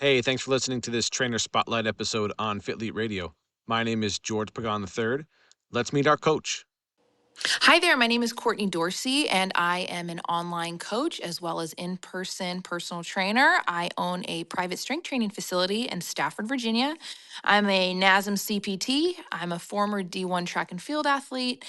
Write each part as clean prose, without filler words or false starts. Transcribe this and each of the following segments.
Hey, thanks for listening to this Trainer Spotlight episode on Fitlete Radio. My name is George Pagan III. Let's meet our coach. Hi there, my name is Courtney Dorsey, and I am an online coach as well as in person personal trainer. I own a private strength training facility in Stafford, Virginia. I'm a NASM CPT. I'm a former D1 track and field athlete.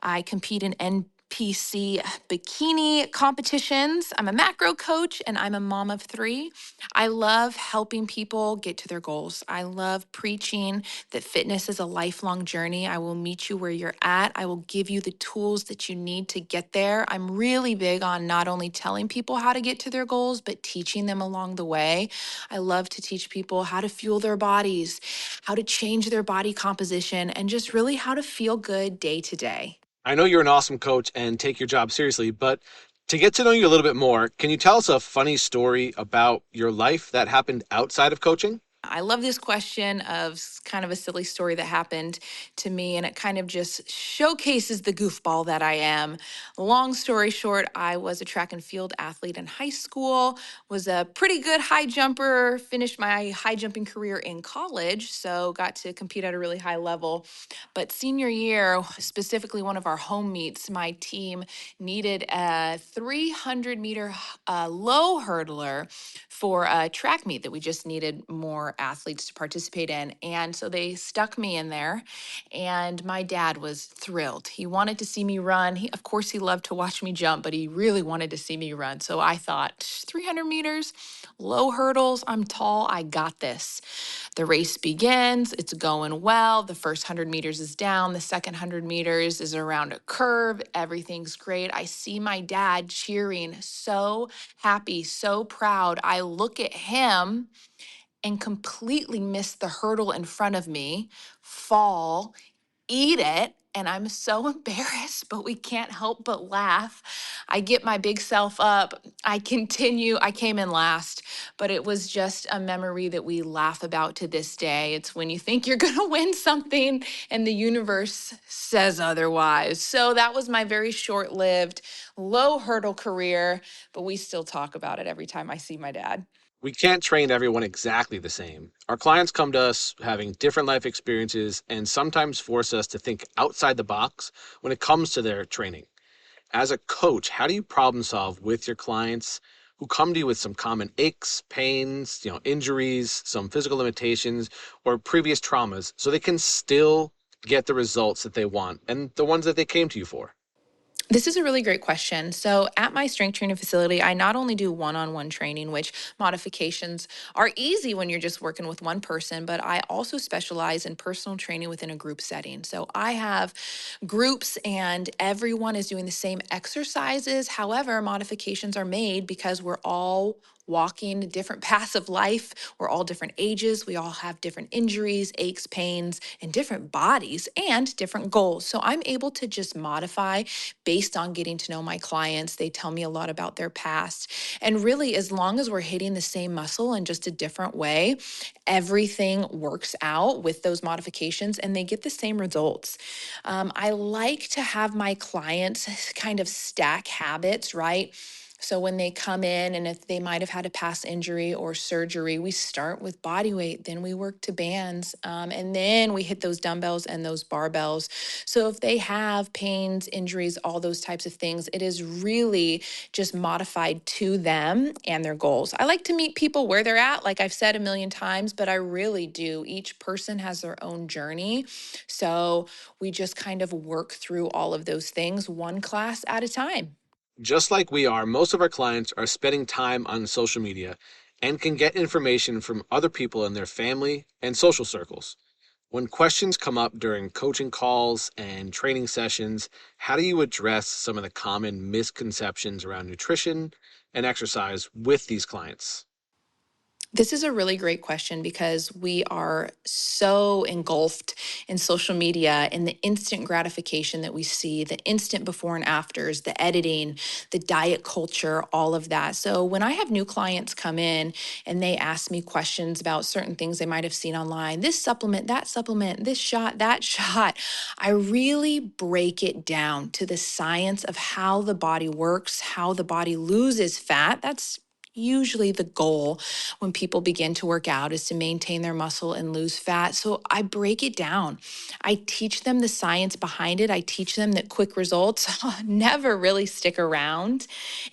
I compete in NPC bikini competitions. I'm a macro coach and I'm a mom of three. I love helping people get to their goals. I love preaching that fitness is a lifelong journey. I will meet you where you're at. I will give you the tools that you need to get there. I'm really big on not only telling people how to get to their goals, but teaching them along the way. I love to teach people how to fuel their bodies, how to change their body composition, and just really how to feel good day to day. I know you're an awesome coach and take your job seriously, but to get to know you a little bit more, can you tell us a funny story about your life that happened outside of coaching? I love this question of kind of a silly story that happened to me, and it kind of just showcases the goofball that I am. Long story short, I was a track and field athlete in high school, was a pretty good high jumper, finished my high jumping career in college, so got to compete at a really high level. But senior year, specifically one of our home meets, my team needed a 300-meter low hurdler for a track meet that we just needed more athletes to participate in. And so they stuck me in there, and my dad was thrilled. He wanted to see me run. Of course, he loved to watch me jump, but he really wanted to see me run. So I thought, 300 meters, low hurdles, I'm tall, I got this. The race begins, it's going well. The first 100 meters is down, the second 100 meters is around a curve. Everything's great. I see my dad cheering, so happy, so proud. I look at him and completely miss the hurdle in front of me, fall, eat it. And I'm so embarrassed, but we can't help but laugh. I get my big self up. I continue. I came in last, but it was just a memory that we laugh about to this day. It's when you think you're going to win something and the universe says otherwise. So that was my very short lived, low hurdle career, but we still talk about it every time I see my dad. We can't train everyone exactly the same. Our clients come to us having different life experiences and sometimes force us to think outside the box when it comes to their training. As a coach, how do you problem solve with your clients who come to you with some common aches, pains, injuries, some physical limitations, or previous traumas so they can still get the results that they want and the ones that they came to you for? This is a really great question. So, at my strength training facility, I not only do one on one training, which modifications are easy when you're just working with one person, but I also specialize in personal training within a group setting. So, I have groups and everyone is doing the same exercises. However, modifications are made because we're all walking different paths of life. We're all different ages. We all have different injuries, aches, pains, and different bodies and different goals. So I'm able to just modify based on getting to know my clients. They tell me a lot about their past. And really, as long as we're hitting the same muscle in just a different way, everything works out with those modifications and they get the same results. I like to have my clients kind of stack habits, right? So when they come in and if they might have had a past injury or surgery, we start with body weight, then we work to bands, and then we hit those dumbbells and those barbells. So if they have pains, injuries, all those types of things, it is really just modified to them and their goals. I like to meet people where they're at, like I've said a million times, but I really do. Each person has their own journey. So we just kind of work through all of those things one class at a time. Just like we are, most of our clients are spending time on social media and can get information from other people in their family and social circles. When questions come up during coaching calls and training sessions, how do you address some of the common misconceptions around nutrition and exercise with these clients? This is a really great question because we are so engulfed in social media and the instant gratification that we see, the instant before and afters, the editing, the diet culture, all of that. So when I have new clients come in and they ask me questions about certain things they might have seen online, this supplement, this shot, that shot, I really break it down to the science of how the body works, how the body loses fat. That's usually the goal when people begin to work out is to maintain their muscle and lose fat. So I break it down. I teach them the science behind it. I teach them that quick results never really stick around.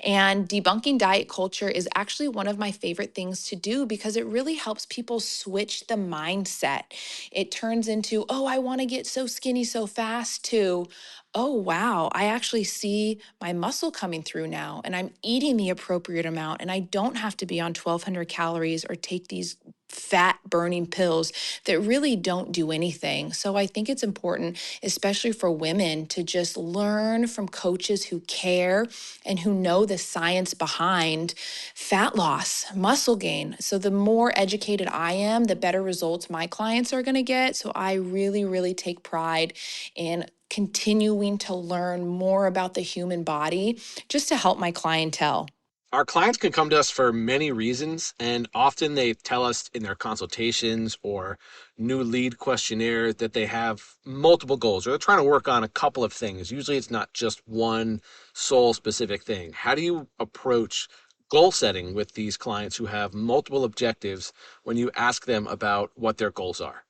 And debunking diet culture is actually one of my favorite things to do because it really helps people switch the mindset. It turns into, oh, I want to get so skinny so fast, to, oh, wow, I actually see my muscle coming through now and I'm eating the appropriate amount and I don't have to be on 1,200 calories or take these fat burning pills that really don't do anything. So I think it's important, especially for women, to just learn from coaches who care and who know the science behind fat loss, muscle gain. So the more educated I am, the better results my clients are going to get. So I really, really take pride in continuing to learn more about the human body just to help my clientele. Our clients can come to us for many reasons, and often they tell us in their consultations or new lead questionnaire that they have multiple goals or they're trying to work on a couple of things. Usually it's not just one sole specific thing. How do you approach goal setting with these clients who have multiple objectives when you ask them about what their goals are?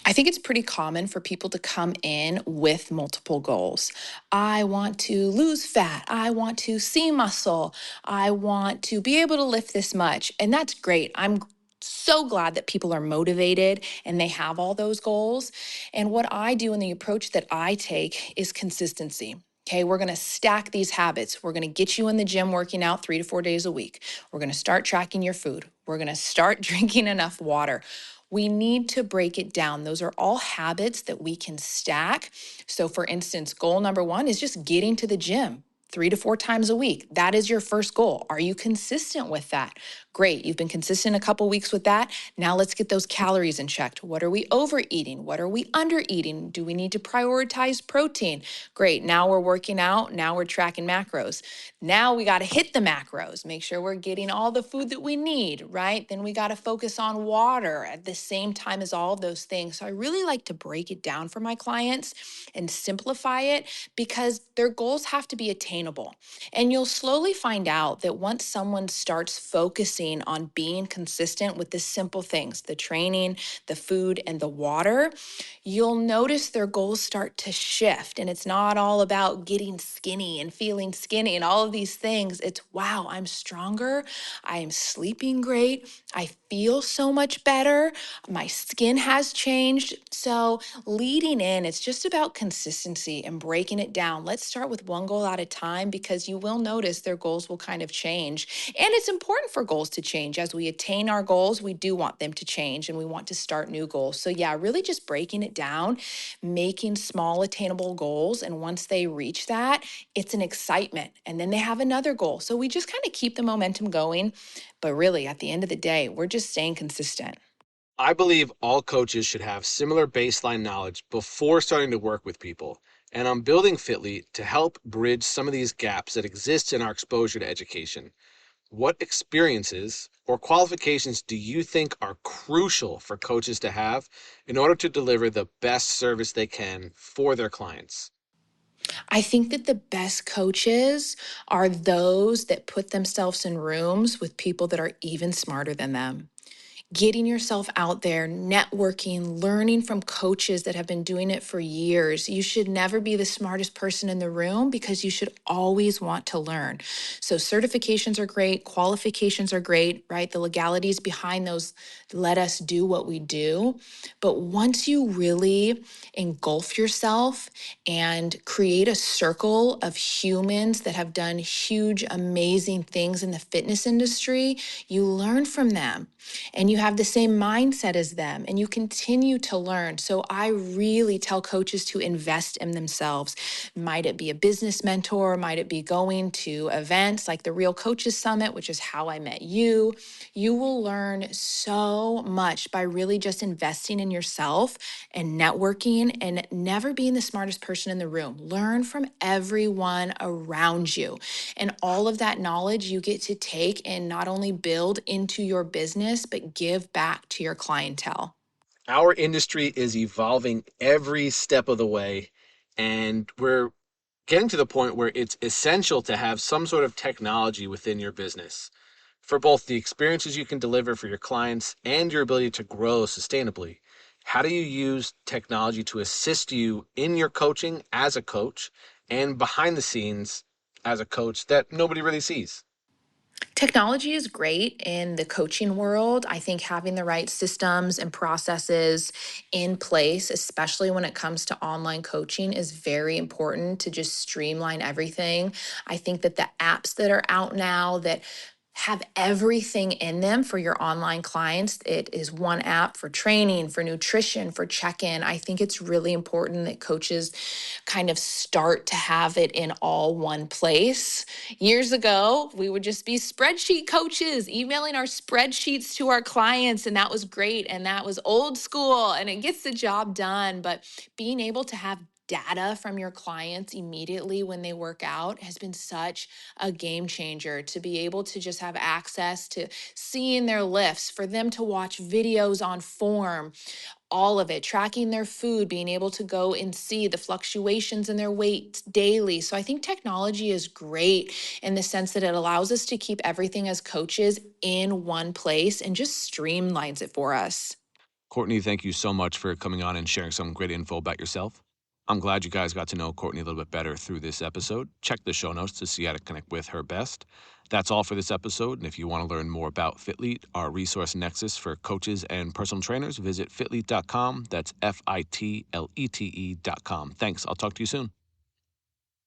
I think it's pretty common for people to come in with multiple goals. I want to lose fat. I want to see muscle. I want to be able to lift this much. And that's great. I'm so glad that people are motivated and they have all those goals. And what I do and the approach that I take is consistency. Okay, we're going to stack these habits. We're going to get you in the gym working out 3 to 4 days a week. We're going to start tracking your food. We're going to start drinking enough water. We need to break it down. Those are all habits that we can stack. So, for instance, goal number one is just getting to the gym 3 to 4 times a week. That is your first goal. Are you consistent with that? Great. You've been consistent a couple weeks with that. Now let's get those calories in check. What are we overeating? What are we undereating? Do we need to prioritize protein? Great. Now we're working out. Now we're tracking macros. Now we got to hit the macros, make sure we're getting all the food that we need, right? Then we got to focus on water at the same time as all of those things. So I really like to break it down for my clients and simplify it because their goals have to be attainable. And you'll slowly find out that once someone starts focusing on being consistent with the simple things, the training, the food, and the water, you'll notice their goals start to shift. And it's not all about getting skinny and feeling skinny and all of these things. It's, wow, I'm stronger. I am sleeping great. I feel so much better. My skin has changed. So, leading in, it's just about consistency and breaking it down. Let's start with one goal at a time because you will notice their goals will kind of change. And it's important for goals to change. As we attain our goals, we do want them to change and we want to start new goals. So, yeah, really just breaking it down, making small attainable goals. And once they reach that, it's an excitement. And then they have another goal. So, we just kind of keep the momentum going. But really, at the end of the day, we're just staying consistent. I believe all coaches should have similar baseline knowledge before starting to work with people. And I'm building Fitlete to help bridge some of these gaps that exist in our exposure to education. What experiences or qualifications do you think are crucial for coaches to have in order to deliver the best service they can for their clients? I think that the best coaches are those that put themselves in rooms with people that are even smarter than them. Getting yourself out there, networking, learning from coaches that have been doing it for years. You should never be the smartest person in the room because you should always want to learn. So, certifications are great, qualifications are great, right? The legalities behind those let us do what we do. But once you really engulf yourself and create a circle of humans that have done huge, amazing things in the fitness industry, you learn from them and you have the same mindset as them and you continue to learn. So I really tell coaches to invest in themselves. Might it be a business mentor? Might it be going to events like the Real Coaches Summit, which is how I met you? You will learn so much by really just investing in yourself and networking and never being the smartest person in the room. Learn from everyone around you. And all of that knowledge you get to take and not only build into your business, but give back to your clientele. Our industry is evolving every step of the way, and we're getting to the point where it's essential to have some sort of technology within your business. For both the experiences you can deliver for your clients and your ability to grow sustainably, how do you use technology to assist you in your coaching as a coach and behind the scenes as a coach that nobody really sees? Technology is great in the coaching world. I think having the right systems and processes in place, especially when it comes to online coaching, is very important to just streamline everything. I think that the apps that are out now that have everything in them for your online clients. It is one app for training, for nutrition, for check in. I think it's really important that coaches kind of start to have it in all one place. Years ago, we would just be spreadsheet coaches, emailing our spreadsheets to our clients, and that was great. And that was old school and it gets the job done. But being able to have data from your clients immediately when they work out has been such a game changer to be able to just have access to seeing their lifts, for them to watch videos on form, all of it, tracking their food, being able to go and see the fluctuations in their weight daily. So I think technology is great in the sense that it allows us to keep everything as coaches in one place and just streamlines it for us. Courtney, thank you so much for coming on and sharing some great info about yourself. I'm glad you guys got to know Courtney a little bit better through this episode. Check the show notes to see how to connect with her best. That's all for this episode. And if you want to learn more about Fitlete, our resource nexus for coaches and personal trainers, visit fitlete.com. That's Fitlete.com. Thanks. I'll talk to you soon.